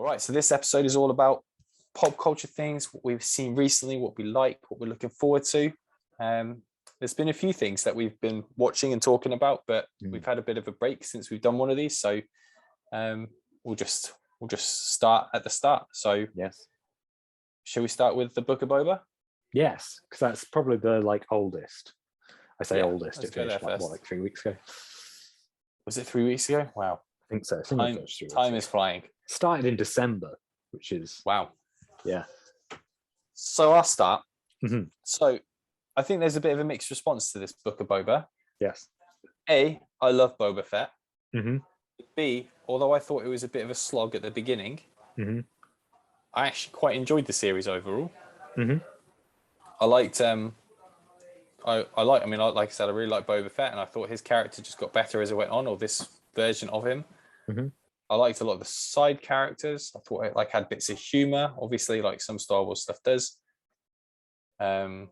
All right, so this episode is all about pop culture things, what we've seen recently, what we like, what we're looking forward to. There's been a few things that we've been watching and talking about, but we've had a bit of a break since we've done one of these. So we'll just start at the start. So yes, shall we start with the Book of Boba? yes, because that's probably the oldest. I say oldest. Let's It go there finished first. like 3 weeks ago. Was it 3 weeks ago? Wow. I think so. Time is flying. Started in December, which is wow. Yeah. So I'll start. Mhm. So I think there's a bit of a mixed response to this Book of Boba. Yes. A, I love Boba Fett. Mm-hmm. B, although I thought it was a bit of a slog at the beginning, I actually quite enjoyed the series overall. I liked like I said, I really like Boba Fett, and I thought his character just got better as it went on, or this version of him. I liked a lot of the side characters. I thought it had bits of humor, obviously, like some Star Wars stuff does. I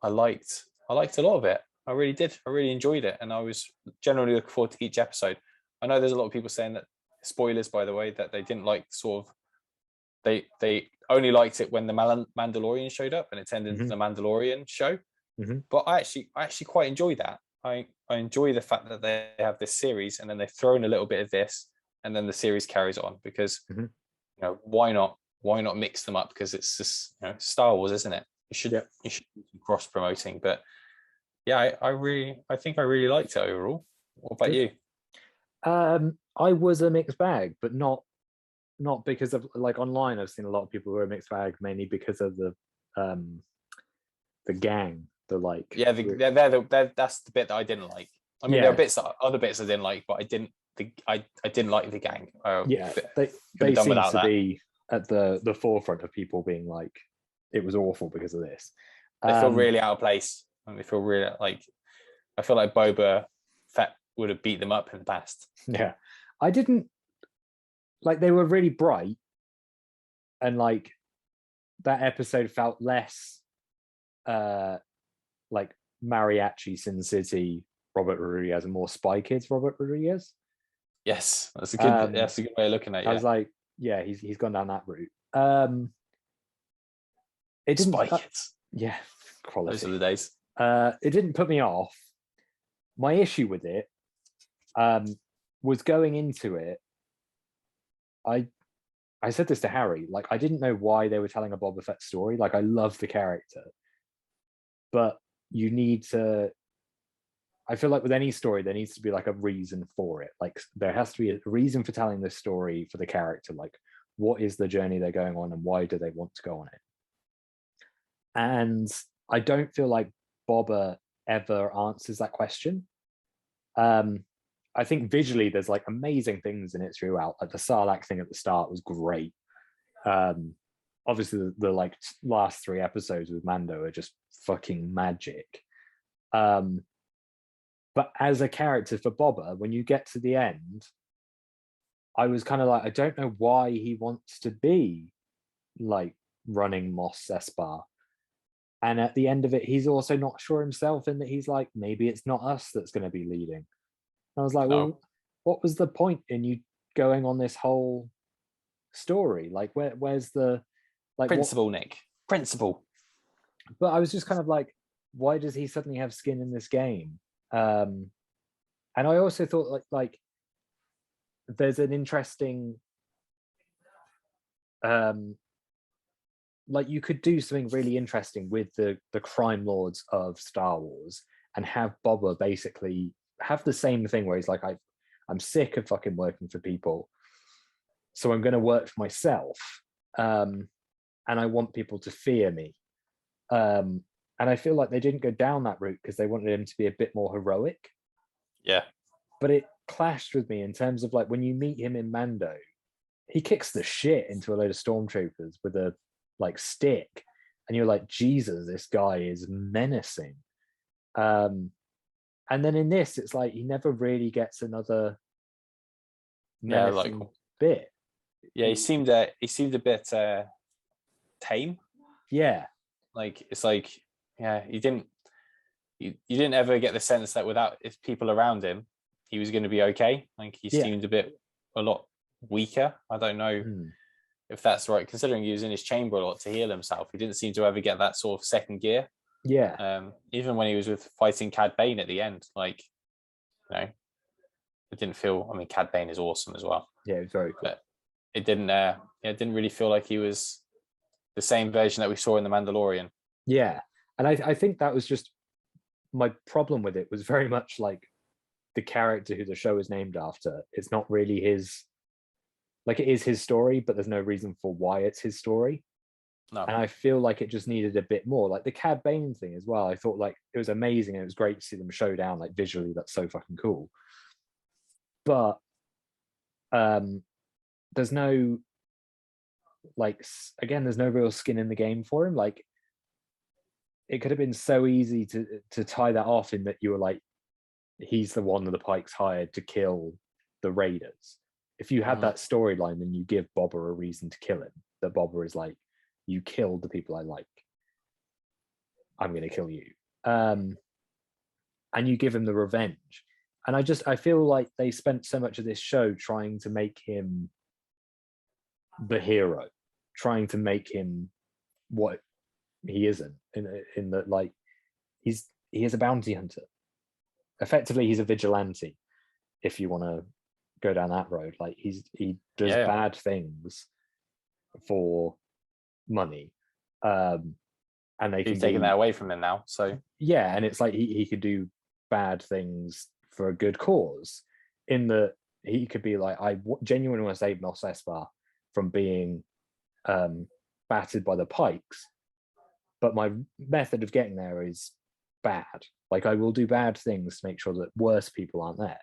liked a lot of it. I really did. I really enjoyed it, and I was generally looking forward to each episode. I know there's a lot of people saying that, spoilers by the way, that they didn't like they only liked it when the Mandalorian showed up and it turned into the Mandalorian show. But I actually quite enjoy that. I enjoy the fact that they have this series and then they've thrown a little bit of this and then the series carries on, because why not mix them up, because it's just Star Wars, isn't it? You should do cross promoting. But yeah, I think I really liked it overall. What about you? I was a mixed bag, but not because of online. I've seen a lot of people who are a mixed bag, mainly because of the gang. That's the bit that I didn't like. I mean, there are other bits I didn't like, but I didn't like the gang. They seem to be at the forefront of people being like, it was awful because of this. They feel really out of place, and they feel really I feel like Boba Fett would have beat them up in the past. Yeah, I didn't they were really bright, and that episode felt less Mariachi Sin City Robert Rodriguez and more Spy Kids Robert Rodriguez. Yes, that's a good way of looking at it. I was like, yeah, he's gone down that route. It didn't. Spy Kids. Yeah, quality. Those are the days. It didn't put me off. My issue with it was going into it. I said this to Harry. I didn't know why they were telling a Boba Fett story. I love the character, but you need to. I feel like with any story, there needs to be a reason for it. There has to be a reason for telling this story for the character. What is the journey they're going on, and why do they want to go on it? And I don't feel like Boba ever answers that question. I think visually there's amazing things in it throughout. The Sarlacc thing at the start was great. Obviously the last 3 episodes with Mando are just fucking magic. But as a character for Boba, when you get to the end, I was kind of I don't know why he wants to be running Mos Espa. And at the end of it, he's also not sure himself, in that he's maybe it's not us that's going to be leading. And I was like, well, what was the point in you going on this whole story? Where's the principle, Nick? Principle. But I was just kind of why does he suddenly have skin in this game? And I also thought there's an interesting you could do something really interesting with the crime lords of Star Wars and have Boba basically have the same thing where he's I'm sick of fucking working for people, so I'm going to work for myself, and I want people to fear me. And I feel like they didn't go down that route because they wanted him to be a bit more heroic. Yeah. But it clashed with me in terms of when you meet him in Mando, he kicks the shit into a load of stormtroopers with a stick, and you're like, Jesus, this guy is menacing. And then in this, it's he never really gets another menacing bit. Yeah, he seemed a bit tame. Yeah, it's you didn't ever get the sense that without people around him, he was going to be okay. He seemed a lot weaker. I don't know if that's right, considering he was in his chamber a lot to heal himself. He didn't seem to ever get that sort of second gear. Yeah. Even when he was with fighting Cad Bane at the end, like, you know, it didn't feel. I mean, Cad Bane is awesome as well. Yeah, it was very cool. But it didn't really feel like he was the same version that we saw in The Mandalorian. Yeah. And I think that was just my problem with it, was very much like the character who the show is named after. It's not really his, like, it is his story, but there's no reason for why it's his story. No. And I feel like it just needed a bit more. Like the Cad Bane thing as well. I thought like it was amazing and it was great to see them show down, like visually, that's so fucking cool. But there's no, like, again, there's no real skin in the game for him. Like, it could have been so easy to tie that off in that you were like, he's the one that the Pikes hired to kill the Raiders. If you had that storyline, then you give Boba a reason to kill him. That Boba is like, you killed the people I like, I'm going to kill you. And you give him the revenge. And I feel like they spent so much of this show trying to make him the hero, trying to make him what he isn't, in that, like, he is a bounty hunter. Effectively, he's a vigilante, if you want to go down that road. Like, he does bad things for money, and they keep taking that away from him now. So yeah, and it's like he could do bad things for a good cause. In that he could be like, I genuinely want to save Mos Espa from being battered by the Pikes, but my method of getting there is bad. Like, I will do bad things to make sure that worse people aren't there.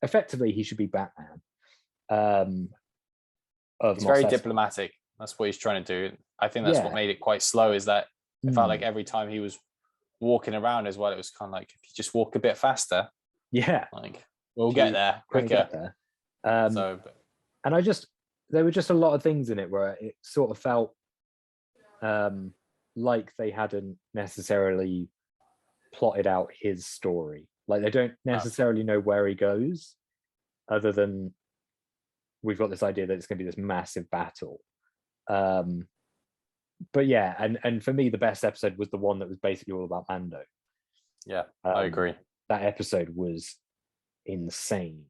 Effectively, he should be Batman. He's very diplomatic. That's what he's trying to do. I think that's what made it quite slow, is that it felt like every time he was walking around as well, it was kind of like, if you just walk a bit faster, like, we'll get there quicker. And there were just a lot of things in it where it sort of felt like they hadn't necessarily plotted out his story. Like, they don't necessarily know where he goes, other than we've got this idea that it's going to be this massive battle. But yeah, and for me, the best episode was the one that was basically all about Mando. Yeah, I agree. That episode was insane.